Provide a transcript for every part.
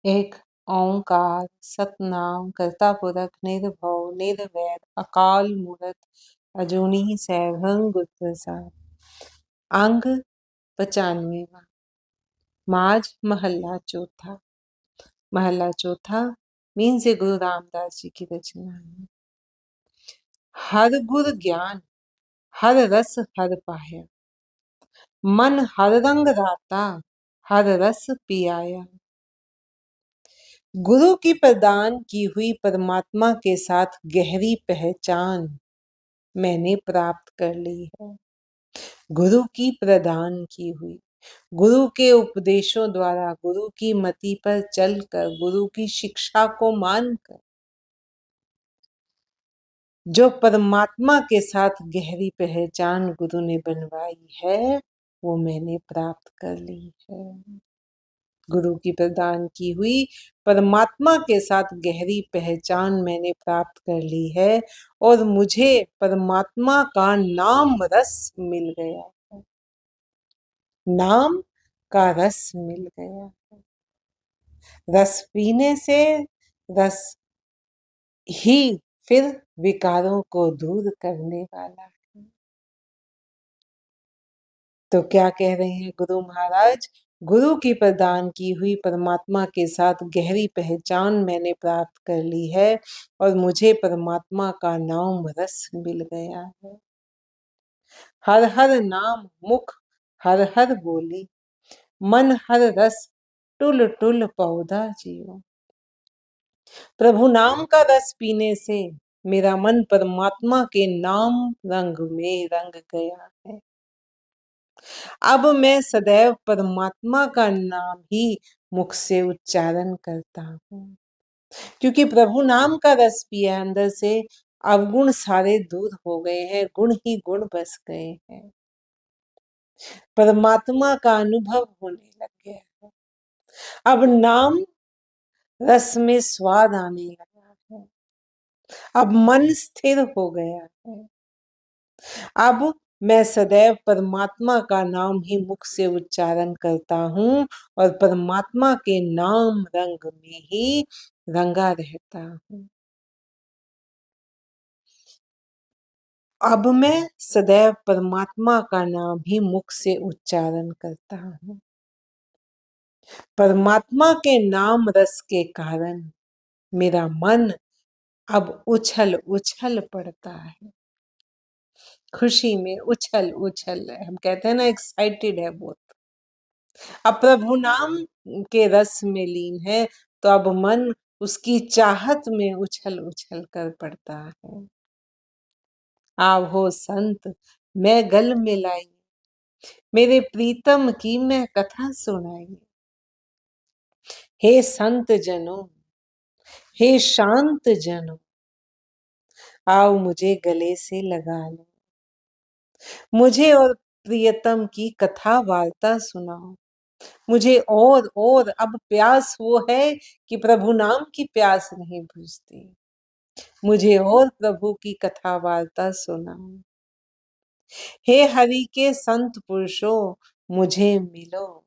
एक ओंकार सतनाम करता पुरख निर्भव निर्वैर अकाल मूरत अजूनी सैभं गुर प्रसाद। अंग 95वां। माज महल्ला चौथा। महल्ला चौथा मीन से गुरु रामदास जी की रचना है। हर गुर ज्ञान हर रस हर पाया, मन हर रंग राता हर रस पियाया। गुरु की प्रदान की हुई परमात्मा के साथ गहरी पहचान मैंने प्राप्त कर ली है। गुरु की प्रदान की हुई, गुरु के उपदेशों द्वारा, गुरु की मति पर चलकर, गुरु की शिक्षा को मानकर जो परमात्मा के साथ गहरी पहचान गुरु ने बनवाई है, वो मैंने प्राप्त कर ली है। गुरु की प्रदान की हुई परमात्मा के साथ गहरी पहचान मैंने प्राप्त कर ली है और मुझे परमात्मा का नाम रस मिल गया है। नाम का रस मिल गया है। रस पीने से रस ही फिर विकारों को दूर करने वाला है। तो क्या कह रहे हैं गुरु महाराज? गुरु की प्रदान की हुई परमात्मा के साथ गहरी पहचान मैंने प्राप्त कर ली है और मुझे परमात्मा का नाम रस मिल गया है। हर हर नाम मुख हर हर बोली, मन हर रस टुल टुल पौधा जियो। प्रभु नाम का रस पीने से मेरा मन परमात्मा के नाम रंग में रंग गया है। अब मैं सदैव परमात्मा का नाम ही मुख से उच्चारण करता हूँ, क्योंकि प्रभु नाम का रस पिया अंदर से अवगुण सारे दूर हो गए हैं, गुण ही गुण बस गए हैं। परमात्मा का अनुभव होने लग गया है। अब नाम रस में स्वाद आने लगा है। अब मन स्थिर हो गया है। अब मैं सदैव परमात्मा का नाम ही मुख से उच्चारण करता हूँ और परमात्मा के नाम रंग में ही रंगा रहता हूँ। अब मैं सदैव परमात्मा का नाम ही मुख से उच्चारण करता हूँ। परमात्मा के नाम रस के कारण मेरा मन अब उछल उछल पड़ता है। खुशी में उछल उछल, हम कहते हैं ना, एक्साइटेड है बहुत। अब प्रभु नाम के रस में लीन है तो अब मन उसकी चाहत में उछल उछल कर पड़ता है। आवो संत मैं गल मिलाई, मेरे प्रीतम की मैं कथा सुनाई। हे संत जनों, हे शांत जनों, आओ मुझे गले से लगा लो, मुझे और प्रियतम की कथा वार्ता सुनाओ। मुझे और अब प्यास वो है कि प्रभु नाम की प्यास नहीं बुझती। मुझे और प्रभु की कथा वार्ता सुनाओ। हे हरि के संत पुरुषों मुझे मिलो,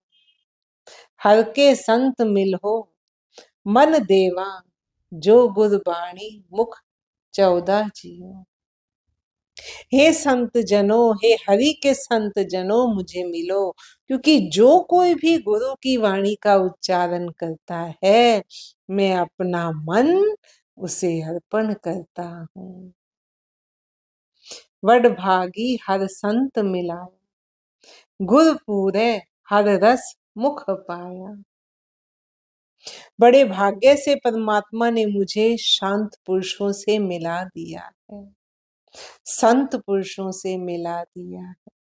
हर के संत मिलो मन देवा, जो गुरबाणी मुख 14 जियो। हे संत जनों, हे हरि के संत जनों मुझे मिलो, क्योंकि जो कोई भी गुरु की वाणी का उच्चारण करता है, मैं अपना मन उसे अर्पण करता हूँ। वड भागी हर संत मिलाया, गुर पूरे हर रस मुख पाया। बड़े भाग्य से परमात्मा ने मुझे शांत पुरुषों से मिला दिया है, संत पुरुषों से मिला दिया है,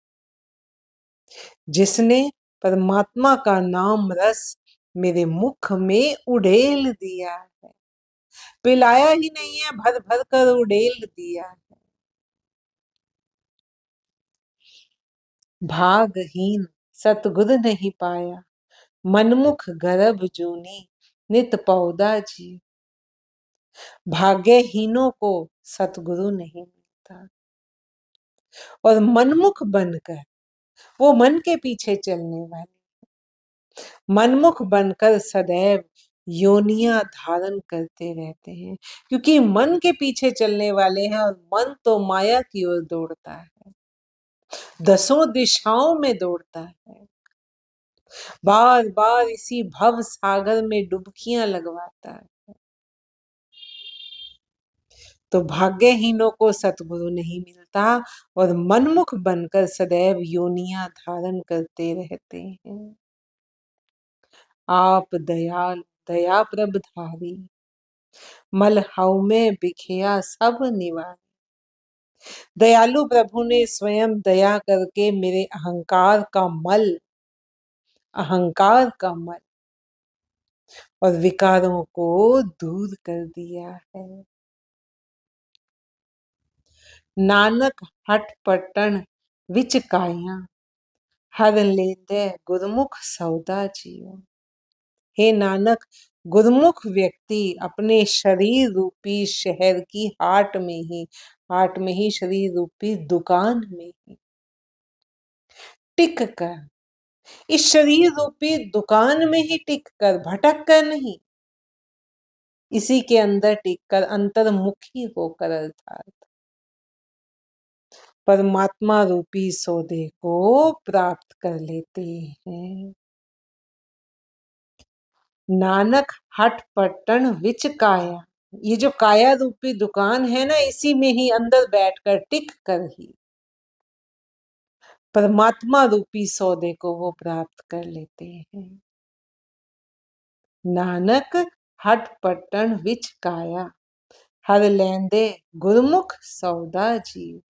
जिसने परमात्मा का नाम रस मेरे मुख में उड़ेल दिया है। पिलाया ही नहीं है, भर भर कर उड़ेल दिया है। भागहीन सतगुर नहीं पाया, मनमुख गर्भ जूनी नित पौधा जी। भाग्यहीनों को सतगुरु नहीं मिलता और मनमुख बनकर, वो मन के पीछे चलने वाले मनमुख बनकर सदैव योनियां धारण करते रहते हैं, क्योंकि मन के पीछे चलने वाले हैं और मन तो माया की ओर दौड़ता है, दसों दिशाओं में दौड़ता है, बार बार इसी भव सागर में डुबकियां लगवाता है। तो भाग्यहीनों को सतगुरु नहीं मिलता और मनमुख बनकर सदैव योनियां धारण करते रहते हैं। आप दयाल दया प्रभधारी, मलहौ में बिखया सब निवार। दयालु प्रभु ने स्वयं दया करके मेरे अहंकार का मल और विकारों को दूर कर दिया है। नानक हट पटन विच काया, हर लेते गुरमुख सौदा जियो। हे नानक, गुरमुख व्यक्ति अपने शरीर रूपी शहर की हाट में ही शरीर रूपी दुकान में ही टिक कर, इस शरीर रूपी दुकान में ही टिक कर, भटक कर नहीं, इसी के अंदर टिक कर, अंतर्मुखी होकर, अर्थात परमात्मा रूपी सौदे को प्राप्त कर लेते हैं। नानक हट पट्टन विच काया, ये जो काया रूपी दुकान है ना, इसी में ही अंदर बैठकर टिक कर ही परमात्मा रूपी सौदे को वो प्राप्त कर लेते हैं। नानक हट पट्टन विच काया, हर लेंदे गुरमुख सौदा जीव।